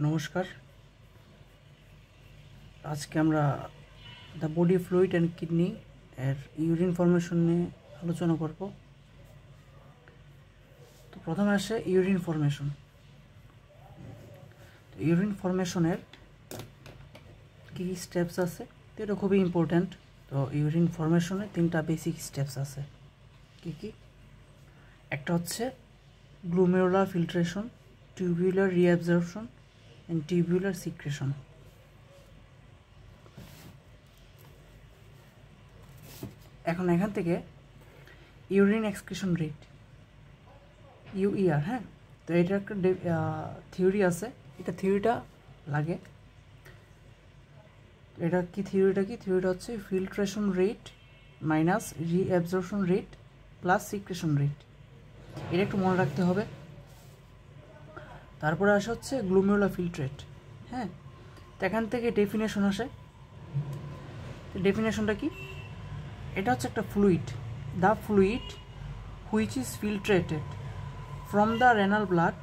নমস্কার। আজকে আমরা the body fluid and kidney এর ইউরিন ফর্মেশন নিয়ে আলোচনা করব। তো প্রথমে আসে ইউরিন ফর্মেশন। ইউরিন ফর্মেশনের কী স্টেপস আছে, তো এটা খুবই ইম্পর্ট্যান্ট। তো ইউরিন ফর্মেশনে 3টা বেসিক স্টেপস আছে। কী কী? একটা হচ্ছে glomerular filtration, tubular reabsorption and tubular secretion. এখন এখান থেকে ইউরিন এক্সক্রিশন রেট, ইউইআর, হ্যাঁ, তো এটা একটা থিওরি আছে। এটা থিওরিটা লাগে, এটা কি থিওরিটা হচ্ছে filtration rate minus reabsorption rate plus secretion rate. এটা একটু মনে রাখতে হবে। তারপরে আসে হচ্ছে গ্লোমেরুলার ফিল্ট্রেট, হ্যাঁ। তো এখান থেকে ডেফিনেশন আসে। ডেফিনেশনটা কি? এটা হচ্ছে একটা fluid, the fluid which is filtrated from the renal blood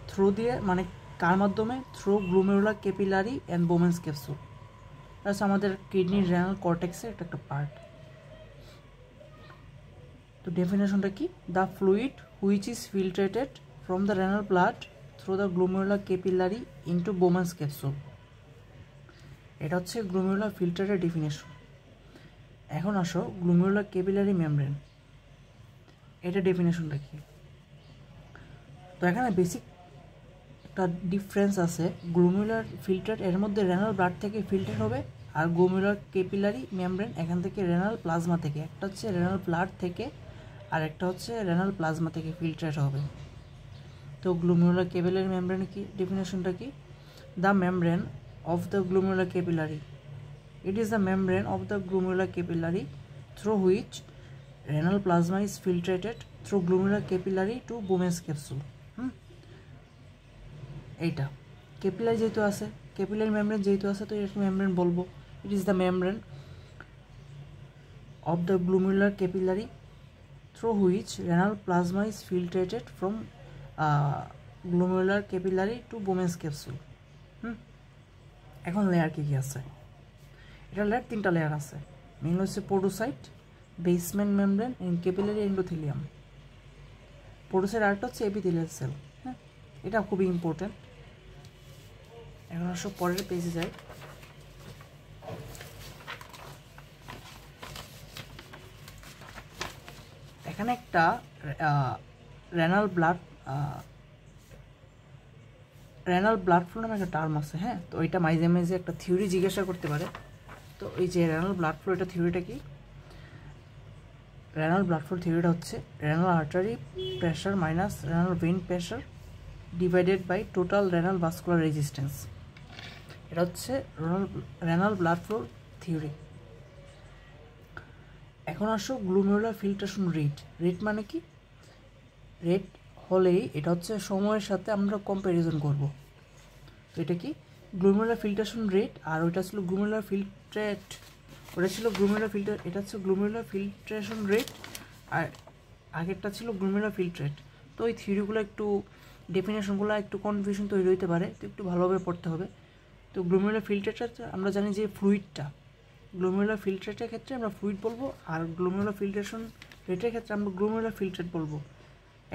through দিয়ে, মানে কার মাধ্যমে? Through glomerular capillary and Bowman's capsule. এটা হচ্ছে আমাদের কিডনির রেনাল কর্টেক্সের একটা পার্ট। তো ডেফিনেশনটা কি? The fluid which is filtrated from the renal blood through the glomerular capillary into Bowman's capsule. এটা হচ্ছে গ্লোমেরুলার ফিল্টারের ডেফিনেশন। এখন আসো গ্লোমেরুলার ক্যাপিলারি মেমব্রেন, এটা ডেফিনেশনটা কি? তো এখানে বেসিক একটা ডিফারেন্স আছে। গ্লোমেরুলার ফিল্টার এর মধ্যে রেনাল ব্লাড থেকে ফিল্টার হবে, আর গ্লোমেরুলার ক্যাপিলারি মেমব্রেন এখান থেকে রেনাল প্লাজমা থেকে, একটা হচ্ছে রেনাল ব্লাড থেকে আর একটা হচ্ছে রেনাল প্লাজমা থেকে ফিল্টার হবে। তো গ্লোমেরুলার ক্যাপিলারি মেমব্রেন কি ডেফিনেশনটা কি? The membrane of the glomerular capillary, it is the membrane of the glomerular capillary through which renal plasma is filtrated through glomerular capillary to Bowman's capsule. এইটা capillary যেহেতু আছে, capillary membrane যেহেতু আছে, তো এটাকে membrane বলবো। ইট is the membrane of the glomerular capillary through which renal plasma is filtrated from glomerular capillary to Bowman's capsule. এখন layer কি আছে? এটা লেয়ার 3টা লেয়ার আছে। মেইন হচ্ছে podocyte, basement membrane and capillary endothelium. Podocyte আরেকটা হচ্ছে এপিথেলিয়াল সেল, হ্যাঁ, এটা খুবই ইম্পর্টেন্ট। এখন সব পরের পেজে যাই। এখানে একটা রেনাল ব্লাড ফ্লো নামে একটা টার্ম আছে, হ্যাঁ। তো এটা মাঝে মাঝে একটা থিওরি জিজ্ঞাসা করতে পারে। তো এই যে রেনাল ব্লাড ফ্লো, এটা থিওরিটা কি? রেনাল ব্লাড ফ্লো থিওরিটা হচ্ছে renal artery pressure minus renal vein pressure divided by total renal vascular resistance. এটা হচ্ছে রেনাল ব্লাড ফ্লো থিওরি। এখন আসো গ্লোমেরুলার ফিল্ট্রেশন রেট। রেট মানে কি? রেট হলেই এটা হচ্ছে সময়ের সাথে আমরা কম্প্যারিজন করব। তো এটা কি? গ্লোমেরুলার ফিল্ট্রেশন রেট, আর ওইটা ছিল গ্লোমেরুলার ফিল্ট্রেট, ওটা ছিল গ্লোমেরুলার ফিল্টার, এটা হচ্ছে গ্লোমেরুলার ফিল্ট্রেশন রেট, আর আগেরটা ছিল গ্লোমেরুলার ফিল্ট্রেট। তো এই থিওরিগুলো একটু, ডেফিনেশনগুলো একটু কনফিউশন তৈরি হতে পারে, তো একটু ভালোভাবে পড়তে হবে। তো গ্লোমেরুলার ফিল্ট্রেটটা আমরা জানি যে ফ্লুইডটা, গ্লোমেরুলার ফিল্ট্রেটের ক্ষেত্রে আমরা ফ্লুইড বলবো, আর গ্লোমেরুলার ফিল্ট্রেশন রেটের ক্ষেত্রে আমরা গ্লোমেরুলার ফিল্ট্রেট বলবো।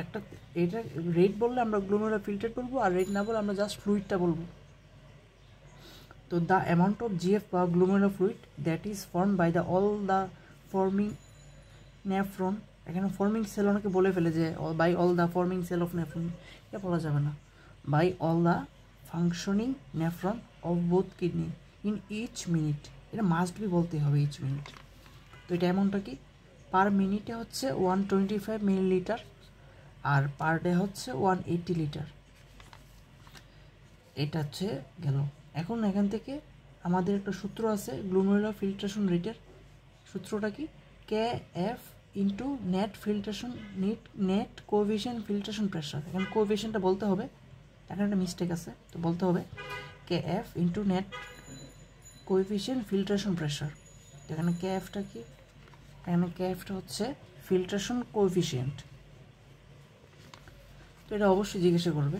একটা এটা রেট বললে আমরা গ্লোমেরুলার ফিল্ট্রেট বলবো, আর রেট না বলে আমরা জাস্ট ফ্লুইডটা বলবো। তো দ্য অ্যামাউন্ট অফ জিএফ বা glomerular fluid that is form by the all the forming nephron, এখানে ফর্মিং সেল অনেকে বলে ফেলে যে by all the forming cell of nephron, এটা বলা যাবে না। By all the functioning nephron of both kidney in each minute, এটা মাস্ট বি বলতে হবে, ইচ মিনিট। তো এটা অ্যামাউন্টটা কি? পার মিনিটে হচ্ছে 125 মিলিলিটার, আর পার ডে হচ্ছে 180 লিটার। এটা হচ্ছে গেল। এখন এখান থেকে আমাদের একটা সূত্র আছে গ্লোমেরুলার ফিল্ট্রেশন রেটের। সূত্রটা কি? K F into net filtration net coefficient filtration pressure. এখানে কোএফিশিয়েন্টটা বলতে হবে, এখানে একটা মিস্টেক আছে, তো বলতে হবে K F into net coefficient filtration pressure. এখানে কে এফটা কি? এখানে কে এফটা হচ্ছে ফিল্ট্রেশন কোএফিশিয়েন্ট। তো এটা অবশ্যই জিজ্ঞাসা করবে।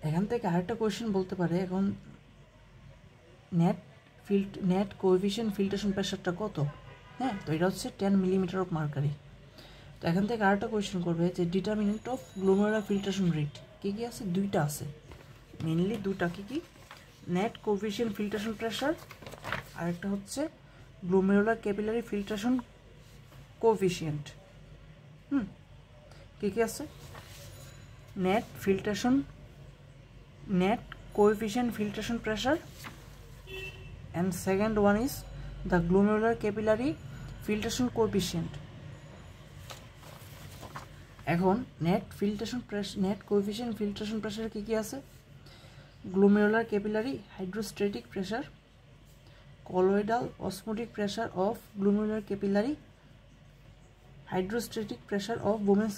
এখান থেকে আরেকটা কোয়েশ্চেন বলতে পারে, এখন নেট কোএফিশিয়েন্ট ফিল্ট্রেশন প্রেশারটা কত? হ্যাঁ, তো এটা হচ্ছে 10 মিলিমিটার অফ মার্কারি। তো এখান থেকে আরেকটা কোয়েশ্চেন করবে যে determinant of glomerular filtration rate কী কী আছে? দুইটা আছে, মেনলি দুটা। কী কী? নেট কোএফিশিয়েন্ট ফিল্ট্রেশন প্রেশার, আরেকটা হচ্ছে গ্লোমেরুলার ক্যাপিলারি ফিল্ট্রেশন কোএফিশিয়েন্ট। কী কী আছে? Net coefficient filtration pressure, and second one is the glomerular capillary filtration coefficient. এখন নেট coefficient filtration pressure কি কি আছে? glomerular capillary hydrostatic pressure, colloidal osmotic pressure of glomerular capillary, hydrostatic pressure of Bowman's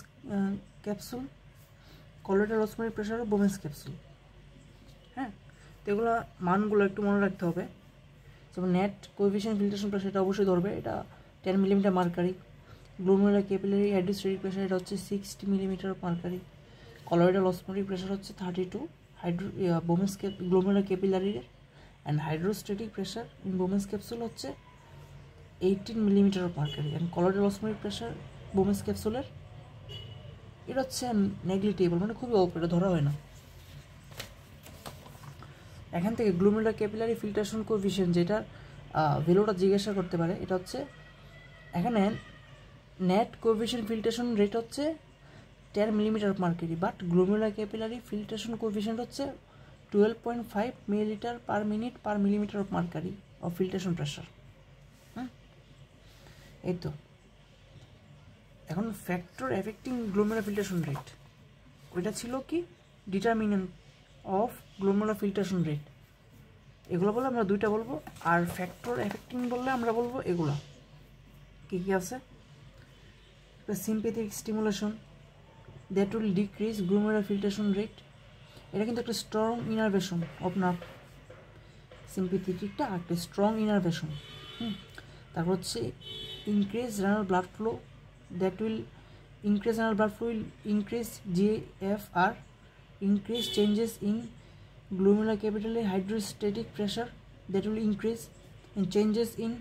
capsule, colloidal osmotic pressure of Bowman's capsule। হ্যাঁ, তো এগুলো মানগুলো একটু মনে রাখতে হবে। যেমন নেট কোএফিশিয়েন্ট ফিল্ট্রেশন প্রেশার এটা অবশ্যই ধরবে, এটা 10 millimetre mercury. Glomerular capillary hydrostatic pressure এটা হচ্ছে 60 millimetre mercury. Colloidal osmotic pressure হচ্ছে 32 বোমেন্স গ্লোমেরুলার ক্যাপিলারির, and hydrostatic pressure in Bowman's capsule হচ্ছে 18 millimetre of mercury. And colloidal osmotic pressure Bowman's ক্যাপসুলের এটা হচ্ছে নেগলিটেবল, মানে খুবই অল্প, এটা ধরা হয় না। এখান থেকে গ্লোমেরুলার ক্যাপিলারি ফিল্ট্রেশন কোএফিশিয়েন্ট যেটা ভ্যালুটা জিজ্ঞাসা করতে পারে, এটা হচ্ছে এখানে নেট কোএফিশিয়েন্ট ফিল্ট্রেশন রেট হচ্ছে 10 millimetre of mercury, but glomerular capillary filtration coefficient হচ্ছে 12.5 millilitre per minute per millimetre of mercury of filtration pressure. এই তো। এখন factor affecting glomerular filtration rate, ওইটা ছিল কি determinant of glomerular filtration rate. এগুলো বলে আমরা দুইটা বলবো, আর ফ্যাক্টর এফেক্টিং বললে আমরা বলবো এগুলা। কী কী আছে? Sympathetic stimulation that will decrease glomerular filtration rate, এটা কিন্তু একটা স্ট্রং ইনারভেশন অফ নার্ভ। সিম্প্যাথেটিকটা একটা স্ট্রং ইনারভেশন। তারপর হচ্ছে increase renal blood flow, that will increase renal blood flow will increase GFR, increase changes in glomerular capillary hydrostatic pressure that will increase, and changes in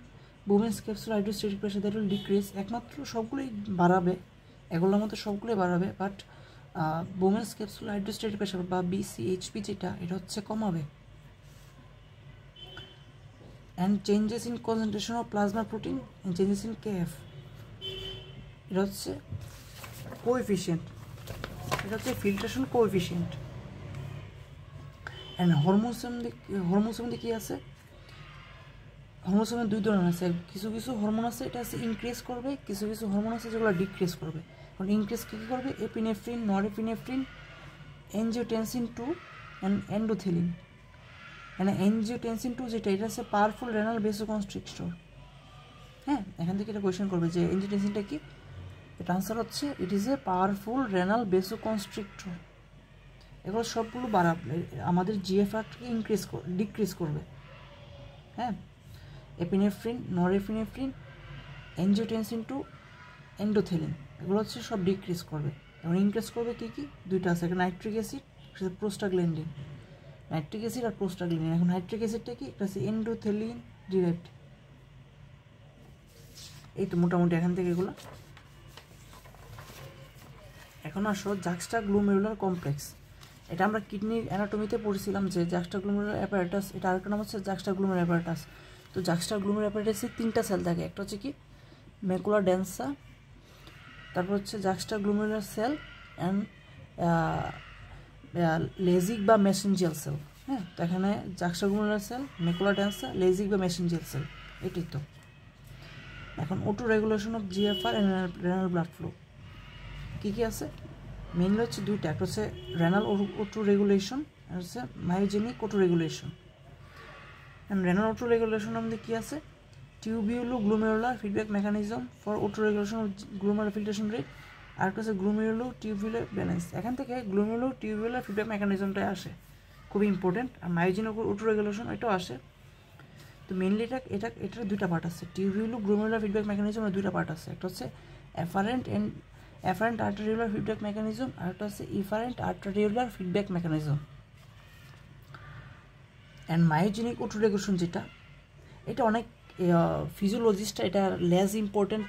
Bowman's capsule hydrostatic pressure that will decrease। একমাত্র সবগুলোই বাড়াবে, এগুলোর মধ্যে সবগুলোই বাড়াবে, but Bowman's capsule hydrostatic pressure বা BCHP যেটা, এটা হচ্ছে কমাবে। and changes in concentration of plasma protein and changes in KF, এটা হচ্ছে কোএফিশিয়েন্ট, এটা হচ্ছে ফিল্ট্রেশন কোএফিশিয়েন্ট। অ্যান্ড হরমোন সম্বন্ধে কী আছে? হরমোন সম্বন্ধে দুই ধরনের আছে, কিছু কিছু হরমোন আছে এটা আছে ইনক্রিজ করবে, কিছু কিছু হরমোন আছে যেগুলো ডিক্রিজ করবে। কারণ ইনক্রিজ কী কী করবে? Epinephrine, norepinephrine, angiotensin 2 and endothelin. মানে এনজিওটেনসিন 2 যেটা, এটা হচ্ছে পাওয়ারফুল রেনাল ভেসোকনস্ট্রিক্টর। হ্যাঁ, এখান থেকে এটা কোয়েশ্চেন করবে যে এনজিওটেনসিনটা কি? এটা আনসার হচ্ছে it is a powerful renal vasoconstrictor. এগুলো সবগুলো বাড়াবে, আমাদের GFRকে ডিক্রিজ করবে। হ্যাঁ, এপিনেফ্রিন, নরএপিনেফ্রিন, এনজিওটেনসিন 2, এন্ডোথেলিন, এগুলো হচ্ছে সব ডিক্রিজ করবে। এবং ইনক্রিজ করবে কী কী? দুইটা আছে, একটা নাইট্রিক অ্যাসিড, একটা প্রোস্টাগ্ল্যান্ডিন। নাইট্রিক অ্যাসিড আর প্রোস্টাগ্ল্যান্ডিন। এখন নাইট্রিক অ্যাসিডটা কি? এটা হচ্ছে এন্ডোথেলিন ডিরাইভড। এই তো মোটামুটি এখান থেকে এগুলো। এখন আসো জাক্সটাগ্লোমেরুলার কমপ্লেক্স। এটা আমরা কিডনির অ্যানাটমিতে পড়েছিলাম যে জাক্সটাগ্লোমেরুলার অ্যাপারেটাস, এটা আরেকটা নাম হচ্ছে জাক্সটাগ্লোমেরুলার অ্যাপারেটাস। তো জাক্সটাগ্লোমেরুলার অ্যাপারেটাসে 3টা সেল থাকে, একটা হচ্ছে কি ম্যাকুলা ডেন্সা, তারপর হচ্ছে জাক্সটাগ্লোমেরুলার সেল অ্যান্ড লেজিক বা মেসেঞ্জিয়াল সেল। হ্যাঁ, তো এখানে juxtaglomerular cell, macula densa, lacis বা মেসেঞ্জিয়াল সেল, এটাই তো। এখন autoregulation of GFR and renal blood flow কী কী আছে? মেনলি হচ্ছে দুইটা, একটা হচ্ছে রেনাল অটো রেগুলেশন আর হচ্ছে myogenic autoregulation. And renal autoregulation আমাদের কী আছে? Tubuloglomerular feedback mechanism for autoregulation of glomerular filtration rate, আর একটা হচ্ছে গ্লোমেরুলো টিউবুলার ব্যালেন্স। এখান থেকে গ্লোমেরুলো টিউবুলার ফিডব্যাক মেকানিজমটাই আসে, খুবই ইম্পর্টেন্ট। আর মায়োজেনিক অটো রেগুলেশন এটাও আসে। তো মেনলি এটার দুইটা পার্ট আছে, টিউবিউলো গ্লোমেরুলার ফিডব্যাক মেকানিজমের দুইটা পার্ট আছে, একটা হচ্ছে অ্যাফারেন্ট আর্টারিওলার ফিডব্যাক মেকানিজম, আর একটা হচ্ছে efferent arteriolar feedback mechanism. And myogenic autoregulation যেটা, এটা অনেক ফিজিওলজিস্টরা এটা লেস ইম্পর্টেন্ট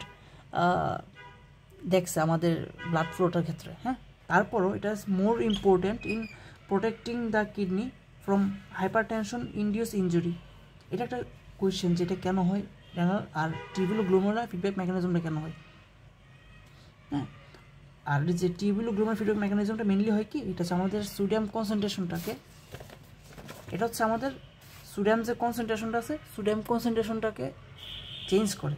দেখছে আমাদের ব্লাড ফ্লোটার ক্ষেত্রে, হ্যাঁ। তারপরও এটা is more important in protecting the kidney from hypertension induce injury. এটা একটা কোয়েশ্চেন, যেটা কেন হয় রেনাল আর টিউবুলো গ্লোমেরুলার ফিডব্যাক মেকানিজমটা কেন হয়, হ্যাঁ। আর যে টিউবুলো গ্লোমেরুলার ফিডব্যাক মেকানিজমটা মেনলি হয় কি, এটা হচ্ছে আমাদের সোডিয়াম কনসেন্ট্রেশনটাকে, এটা হচ্ছে আমাদের সোডিয়াম যে কনসেন্ট্রেশনটা আছে, সোডিয়াম কনসেন্ট্রেশনটাকে চেঞ্জ করে।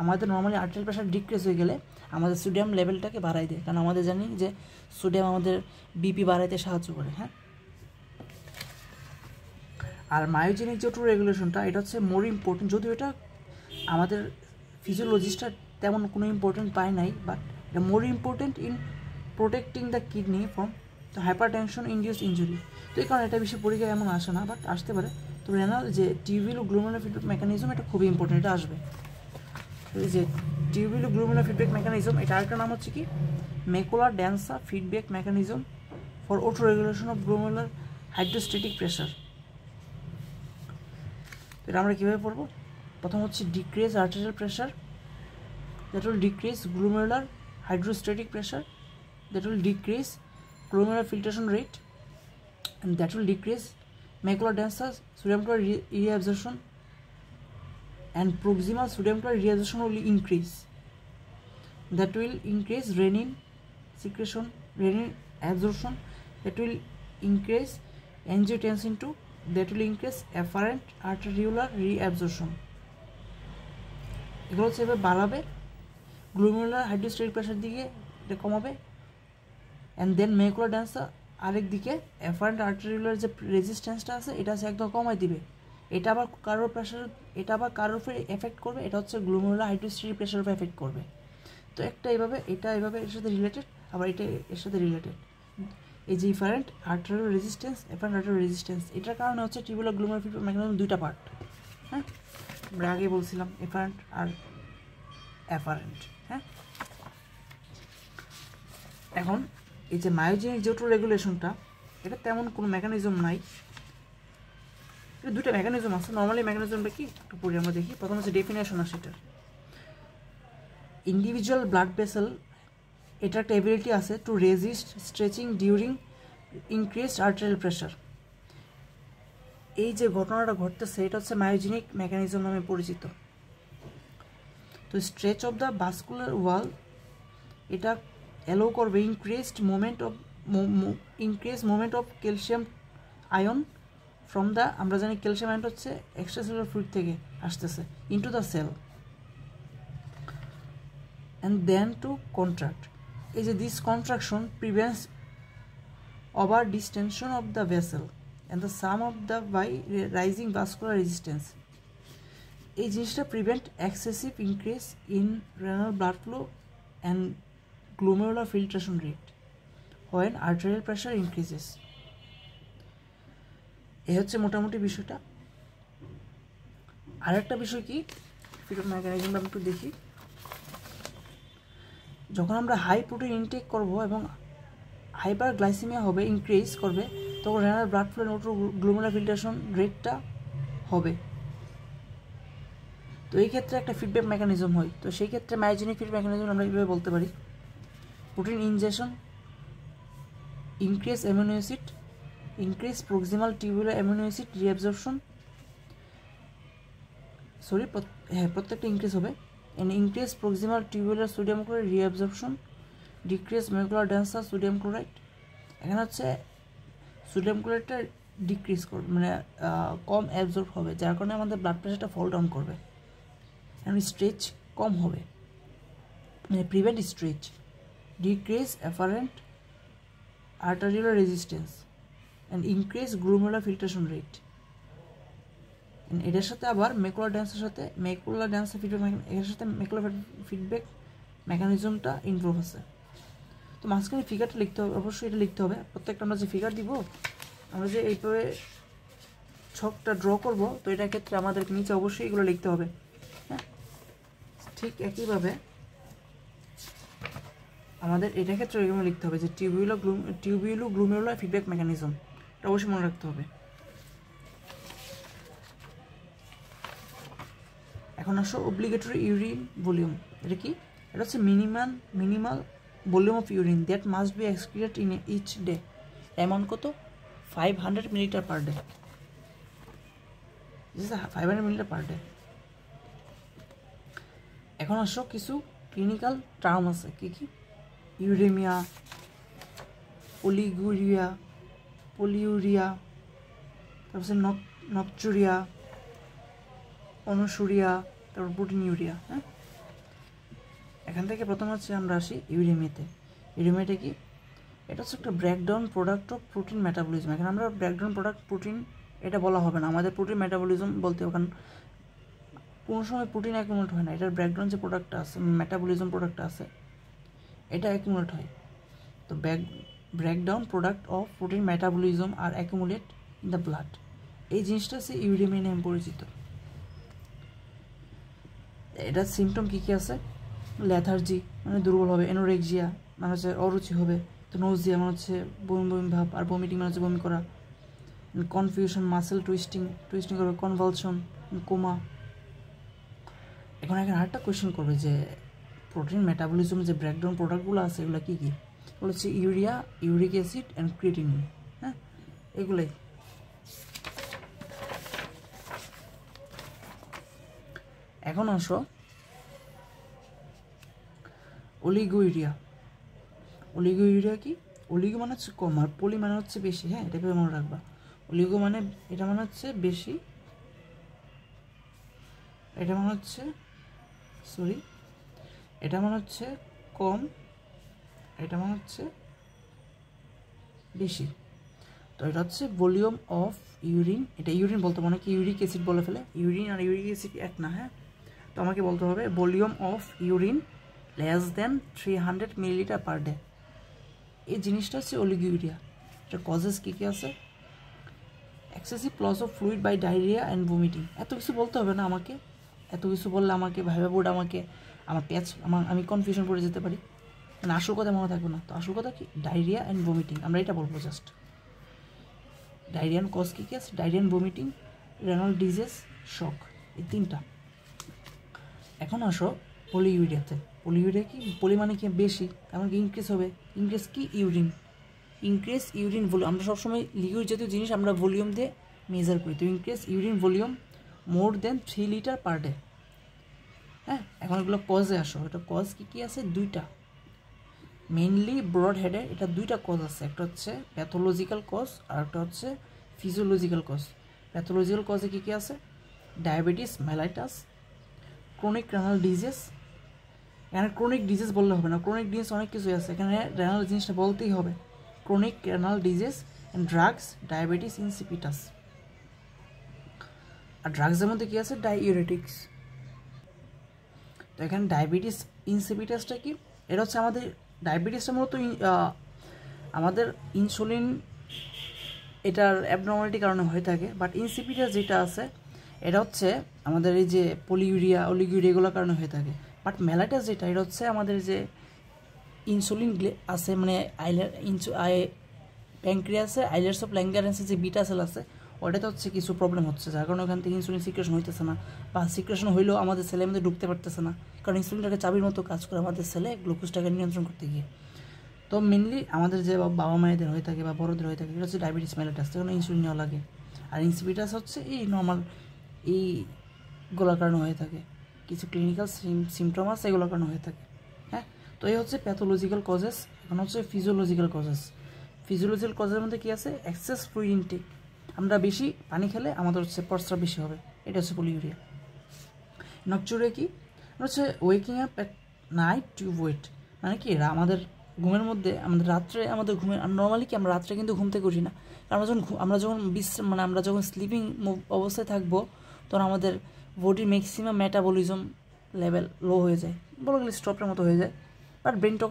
আমাদের নর্মালি আর্টেরিয়াল প্রেশার ডিক্রিজ হয়ে গেলে আমাদের সোডিয়াম লেভেলটাকে বাড়াই দেয়, কারণ আমাদের জানি যে সোডিয়াম আমাদের বিপি বাড়াইতে সাহায্য করে, হ্যাঁ। আর মায়োজেনিক যে অটো রেগুলেশনটা, এটা হচ্ছে মোর ইম্পর্টেন্ট, যদিও এটা আমাদের ফিজিওলজিস্টরা তেমন কোনো ইম্পর্টেন্ট পায় নাই, বাট এটা more important in protecting the kidney from the hyper tension induce injury. তো এই কারণে এটা বেশি পরীক্ষায় এমন আসে না, বাট আসতে পারে। তো রেনাল যে টিউবুলো গ্লোমেরুলার ফিডব্যাক মেকানিজম, এটা খুবই ইম্পর্টেন্ট, এটা আসবে। এই যে টিউবুলো গ্লোমেরুলার ফিডব্যাক মেকানিজম, এটা আরেকটা নাম হচ্ছে কি macular densa feedback mechanism for autoregulation of glomerular hydrostatic pressure. তো এটা আমরা কীভাবে পড়বো? প্রথম হচ্ছে decrease arterial pressure, that will decrease glomerular hydrostatic pressure, that will decrease glomerular filtration rate, and that will decrease macular densa sodium chloride reabsorption, and proximal sodium chloride reabsorption will increase. That will increase renin secretion, renin absorption, that will increase angiotensin 2, that will increase afferent arteriolar reabsorption. এগুলো হচ্ছে এবার বাড়াবে glomerular hydrostatic pressure দিকে, এটা কমাবে। And then macular ডেন্সা আরেক দিকে afferent আর্টেরিওলার যে রেজিস্ট্যান্সটা আছে, এটা হচ্ছে একদম কমাই দিবে। এটা আবার কারোর প্রেশার, এটা আবার কারোর উপরে এফেক্ট করবে, এটা হচ্ছে গ্লোমেরুলার হাইড্রোস্ট্যাটিক প্রেশারের উপর এফেক্ট করবে। তো একটা এইভাবে, এটা এইভাবে এর সাথে রিলেটেড, আবার এটা এর সাথে রিলেটেড। এই যে efferent arterial resistance, afferent arterial resistance, এটার কারণে হচ্ছে টিউবুলার গ্লোমেরুলার ফিডব্যাক মেকানিজম দুইটা পার্ট, হ্যাঁ। আমরা আগে বলছিলাম এফারেন্ট আর অ্যাফারেন্ট, হ্যাঁ। এখন এই যে মায়োজেনিক যে অটো রেগুলেশনটা, এটা তেমন কোনো মেকানিজম নাই, এটা দুটো মেকানিজম আছে। নর্মালি মেকানিজমটা কি একটু পরে আমরা দেখি। প্রথম হচ্ছে ডেফিনেশন আছে এটার, ইন্ডিভিজুয়াল ব্লাড ভেসেল, এটা একটা এবিলিটি আছে two resist stretching during increased arterial pressure. এই যে ঘটনাটা ঘটতেছে, এটা হচ্ছে মায়োজেনিক মেকানিজম নামে পরিচিত। তো stretch of the vascular wall, এটা অ্যালো করবে increased movement of calcium ion from the, আমরা জানি ক্যালসিয়াম আয়ন হচ্ছে এক্সট্রা সেলুলার ফ্লুইড থেকে আসতেছে into the cell, and then to contract. এই যে this contraction prevents over distension of the vessel and the sum of the by rising vascular resistance. এই জিনিসটা prevent excessive increase in renal blood flow and glomerular filtration rate when arterial pressure increases. এই হচ্ছে মোটামুটি বিষয়টা। আরেকটা বিষয় কি feedback মেকানিজমটা একটু দেখি। যখন আমরা হাই প্রোটিন ইনটেক করব এবং হাইপার গ্লাইসেমিয়া হবে, ইনক্রিজ করবে, তখন renal blood flow auto glomerular filtration রেটটা হবে। তো এই ক্ষেত্রে একটা ফিডব্যাক মেকানিজম হয়। তো সেই ক্ষেত্রে মায়োজেনিক ফিডব্যাক মেকানিজম আমরা এইভাবে বলতে পারি, protein ingestion, increase amino acid, increase proximal tubular amino acid reabsorption, প্রত্যেকটা ইনক্রিজ হবে, and increase proximal tubular sodium chloride reabsorption, decrease macular densa sodium chloride। এখানে হচ্ছে সোডিয়াম ক্লোরাইডটা ডিক্রিজ করবে, মানে কম অ্যাবজর্ব হবে, যার কারণে আমাদের ব্লাড প্রেশারটা ফল ডাউন করবে, and স্ট্রেচ কম হবে, মানে prevent stretch, decrease afferent arteriolar resistance, and increase glomerular filtration rate। এটার সাথে আবার ম্যাকুলার ডেন্সার সাথে ম্যাকুলার ডেন্সা ফিডব্যাক, এর সাথে ম্যাকুলার ফিডব্যাক মেকানিজমটা ইনভলভ আছে। তো মাঝখানে ফিগারটা লিখতে হবে, অবশ্যই এটা লিখতে হবে। প্রত্যেকটা আমরা যে ফিগার দিব, আমরা যে এইভাবে ছকটা ড্র করব, তো এটার ক্ষেত্রে আমাদের নিচে অবশ্যই এগুলো লিখতে হবে, হ্যাঁ। ঠিক একইভাবে আমাদের এটার ক্ষেত্রে এগুলো লিখতে হবে যে টিউবুলো গ্লোমেরুলার ফিডব্যাক মেকানিজম, এটা অবশ্যই মনে রাখতে হবে। এখন আসো অব্লিগেটরি ইউরিন ভলিউম, এটা কি? এটা হচ্ছে minimal volume of urine that must be excreted in each day. Amount কত? 500 millilitre per day. 500 millilitre per day. এখন আসো কিছু ক্লিনিক্যাল টার্ম আছে, কি কি? ইউরেমিয়া, পলিউরিয়া, তারপর নকচুরিয়া, অনুসুরিয়া, তারপর প্রোটিনিউরিয়া। হ্যাঁ, এখান থেকে প্রথম হচ্ছে আমরা আসি ইউরেমিয়াতে। ইউরেমিয়াটা কি? এটা হচ্ছে একটা breakdown product of protein metabolism. এখানে আমরা ব্রেকডাউন প্রোডাক্ট প্রোটিন এটা বলা হবে না, আমাদের প্রোটিন মেটাবলিজম বলতে হবে, কারণ কোনো সময় প্রোটিন অ্যাকুমুলেট হয় না, এটার ব্রেকডাউন যে প্রোডাক্টটা আছে, মেটাবলিজম প্রোডাক্টটা আছে, এটা অ্যাকুমুলেট হয়। তো breakdown product of protein metabolism আর অ্যাকুমুলেট ইন দ্য ব্লাড, এই জিনিসটা হচ্ছে ইউরেমিয়া নামে পরিচিত। এটার সিমটম কী কী আছে? ল্যাথার্জি মানে দুর্বল হবে, এনোরেক্সিয়া মানে হচ্ছে অরুচি হবে, তো নোজিয়া মানে হচ্ছে বমি বমি ভাব, আর ভমিটিং মানে হচ্ছে বমি করা, কনফিউশন, মাসেল টুইস্টিং করবে, কনভালশন, কোমা। এখন আরেকটা কোয়েশ্চেন করবে যে প্রোটিন মেটাবলিজম যে ব্রেকডাউন প্রোডাক্টগুলো আছে এগুলো কী কী? এগুলো হচ্ছে urea, uric acid and creatinine. হ্যাঁ, এগুলোই। এখন আসো অলিগোইউরিয়া। অলিগোইউরিয়া কি? অলিগো মানে হচ্ছে কম আর পলি মানে হচ্ছে বেশি। হ্যাঁ, এটা ভেবে মনে রাখবা। অলিগো মানে এটা মানে হচ্ছে বেশি, এটা মানে হচ্ছে এটা মানে হচ্ছে কম, এটা মানে হচ্ছে বেশি। তো এটা হচ্ছে ভলিউম অফ ইউরিন, এটা ইউরিন বলতে মানে কি ইউরিক অ্যাসিড বলে ফেলে, ইউরিন আর ইউরিক অ্যাসিড এক না। হ্যাঁ, তো আমাকে বলতে হবে volume of urine less than 300 millilitre per day. এই জিনিসটা হচ্ছে অলিগোইউরিয়া। এটা কজেস কী কী আছে? Excessive loss of fluid by diarrhoea and vomiting. এত কিছু বলতে হবে না আমাকে, এত কিছু বললে আমাকে ভাইবা বোর্ড আমি কনফিউশন পড়ে যেতে পারি, মানে আসল কথা মনে থাকবে না। তো আসল কথা কি? ডায়রিয়া অ্যান্ড ভমিটিং, আমরা এটা বলবো জাস্ট। ডায়রিয়ান কজ কী কী আছে? ডায়রিয়ান, ভমিটিং, রেনাল ডিজিজ, শক, এই তিনটা। এখন আসো পলিউরিয়াতে। পলিউরিয়া কি? পলি মানে কি বেশি, কারণ কি ইনক্রিজ হবে, ইনক্রিজ কি? Increase urine volume. আমরা সবসময় লিকুইড জাতীয় জিনিস আমরা ভলিউম দিয়ে মেজার করি, তো ইনক্রিজ ইউরিন ভলিউম মোর দেন 3 লিটার পার ডে। হ্যাঁ, এখন এগুলো কজে আসো। এটা কজ কী কী আছে? দুইটা, মেইনলি ব্রড হেডে এটা দুইটা কজ আছে, একটা হচ্ছে প্যাথোলজিক্যাল কজ আর একটা হচ্ছে ফিজিওলজিক্যাল কজ। প্যাথোলজিক্যাল কজে কী কী আছে? Diabetes mellitus, chronic renal disease. এখানে ক্রনিক ডিজিজ বললে হবে না, ক্রনিক ডিজিজ অনেক কিছুই আছে, এখানে রেনাল জিনিসটা বলতেই হবে। Chronic renal disease and drugs, diabetes insipidus. আর ড্রাগসের মধ্যে কী আছে? ডাইউরেটিক্স। তো এখানে ডায়াবেটিস ইনসিপিটাসটা কি? এটা হচ্ছে আমাদের ডায়াবেটিসটা মূলত আমাদের ইনসুলিন এটার অ্যাবনর্মালিটির কারণে হয়ে থাকে, বাট ইনসিপিটাস যেটা আছে এটা হচ্ছে আমাদের এই যে পলিউরিয়া, অলিগোইউরিয়া এগুলোর কারণে হয়ে থাকে। বাট মেলাইটাস যেটা, এটা হচ্ছে আমাদের যে ইনসুলিন আছে, মানে প্যানক্রিয়াসে আইলেটস অফ ল্যাঙ্গারেন্সের যে বিটা সেল আছে, ওটাতে হচ্ছে কিছু প্রবলেম হচ্ছে, যার কারণে ওখান থেকে ইনসুলিন সিক্রেশন হইতেছে না, বা সিক্রেশন হইলেও আমাদের সেলের মধ্যে ঢুকতে পারতেছে না, কারণ ইনসুলিনটাকে চাবির মতো কাজ করে আমাদের সেলে গ্লুকোজটাকে নিয়ন্ত্রণ করতে গিয়ে। তো মেনলি আমাদের যে বাবা মায়েদের হয়ে থাকে বা বড়দের হয়ে থাকে, এটা হচ্ছে ডায়াবেটিস মেলাইটাস, তখন ইনসুলিন নেওয়া লাগে। আর ইনসিপিটাস হচ্ছে এই নর্মাল এইগুলোর কারণে হয়ে থাকে, কিছু ক্লিনিক্যাল সিমটম আছে এগুলোর কারণে হয়ে থাকে। হ্যাঁ, তো এই হচ্ছে প্যাথোলজিক্যাল কজেস। এখন হচ্ছে ফিজিওলজিক্যাল কজেস। ফিজিওলজিক্যাল কজের মধ্যে কী আছে? এক্সেস ফ্লুইড ইনটেক, আমরা বেশি পানি খেলে আমাদের হচ্ছে প্রস্রাব বেশি হবে, এটা হচ্ছে পলিউরিয়া। নকচুরিয়া কি? হচ্ছে waking up at night to wait, মানে কি আমাদের ঘুমের মধ্যে, আমাদের রাত্রে আমাদের ঘুমের, নর্মালি কি আমরা রাত্রে কিন্তু ঘুম থেকে উঠি না, কারণ আমরা যখন বিশ্রাম, মানে আমরা যখন স্লিপিং অবস্থায় থাকবো তখন আমাদের বডির ম্যাক্সিমাম মেটাবলিজম লেভেল লো হয়ে যায়, বলা গেলে স্টপের মতো হয়ে যায়। বাট ব্রেনটা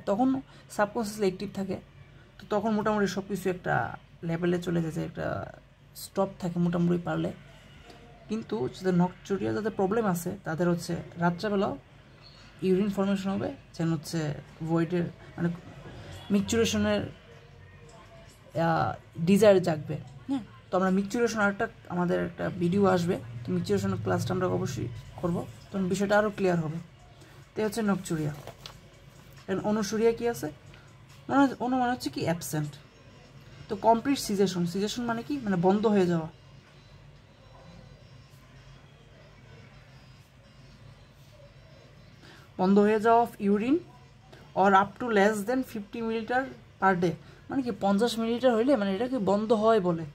তখন সাবকনসিয়াসলি অ্যাক্টিভ থাকে, তো তখন মোটামুটি সব কিছু একটা লেভেলে চলে যেতে, একটা স্টপ থাকে মোটামুটি পারলে। কিন্তু যাদের নকচুরিয়া, যাদের প্রবলেম আছে, তাদের হচ্ছে রাত্রেবেলাও ইউরিন ফর্মেশন হবে, যেন হচ্ছে ভয়েডের মানে মিকচুরেশনের ডিজায়ার জাগবে। হ্যাঁ, তো আমরা মিকচুরেশন আমাদের একটা ভিডিও আসবে, তো মিকচুরেশনের ক্লাসটা আমরা অবশ্যই করব তখন বিষয়টা আরও ক্লিয়ার হবে। তো হচ্ছে নকচুরিয়া। এখন অনুসুরিয়া কি আছে, অনু মানে হচ্ছে কি অ্যাবসেন্ট। তো কমপ্লিট সিজেশন, সিজেশন মানে কি, মানে বন্ধ হয়ে যাওয়া। বন্ধ হয়ে যাওয়া of urine or up to less than 50 millilitre per day, মানে কি 50 মিলিলিটার হইলে মানে এটা কি বন্ধ হয় বলে।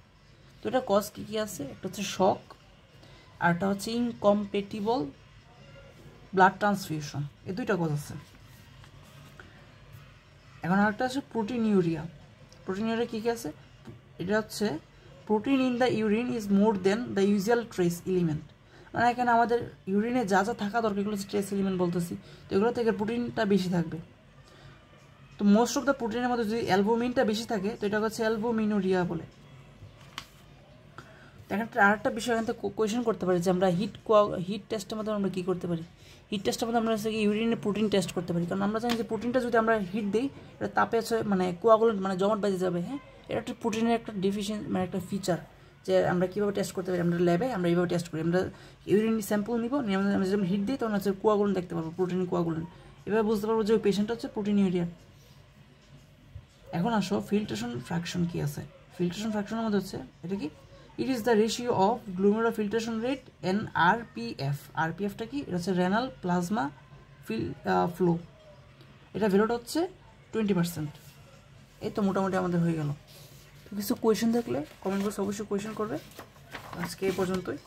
তো এটা কজ কী কী আছে, একটা হচ্ছে শক, আর একটা হচ্ছে ইনকম্পেটিবল ব্লাড ট্রান্সফিউশন, এই দুইটা কজ আছে। এখন আরেকটা আছে প্রোটিনিউরিয়া। প্রোটিনিউরিয়া কী কী আছে, এটা হচ্ছে protein in the urine is more than the usual trace element, মানে এখানে আমাদের ইউরিনে যা যা থাকা দরকার এগুলো হচ্ছে ট্রেস এলিমেন্ট বলতেছি, তো এগুলো থেকে প্রোটিনটা বেশি থাকবে। তো মোস্ট অফ দ্য প্রোটিনের মধ্যে যদি অ্যালবুমিনটা বেশি থাকে তো এটা হচ্ছে অ্যালবুমিনুরিয়া বলে। এখানে আরেকটা বিষয় এখান থেকে কোয়েশন করতে পারি যে আমরা হিট টেস্টের মাধ্যমে আমরা কী করতে পারি, হিট টেস্টের মধ্যে আমরা হচ্ছে ইউরিনে প্রোটিন টেস্ট করতে পারি, কারণ আমরা জানি যে প্রোটিনটা যদি আমরা হিট দিই এটা তাপে হচ্ছে মানে কোয়াগুলেন্ট মানে জমাট বেঁধে যাবে। হ্যাঁ, এটা একটা প্রোটিনের একটা ডেফিসিয়েন্সি মানে একটা ফিচার, যে আমরা কীভাবে টেস্ট করতে পারি, আমরা ল্যাবে আমরা এইভাবে টেস্ট করি, আমরা ইউরিন স্যাম্পল নিব, নিয়ে আমরা যখন হিট দিই তখন হচ্ছে কোয়াগুলেন্ট দেখতে পারবো, প্রোটিন কোয়াগুলেন্ট, এভাবে বুঝতে পারবো যে ওই পেশেন্টটা হচ্ছে প্রোটিনিউরিয়া। এখন আসো ফিল্ট্রেশন ফ্র্যাকশন কি আছে। ফিল্ট্রেশন ফ্র্যাকশনের মধ্যে হচ্ছে এটা কি, it is the ratio of glomerular filtration rate and RPF. আরপিএফটা কি, এটা হচ্ছে রেনাল প্লাজমা ফ্লো, এটা ভ্যালুটা হচ্ছে 20%। এই তো মোটামুটি আমাদের হয়ে গেল। তো কিছু কোয়েশন থাকলে কমেন্ট বক্সে অবশ্যই কোয়েশন করবে। আজকে এই পর্যন্তই।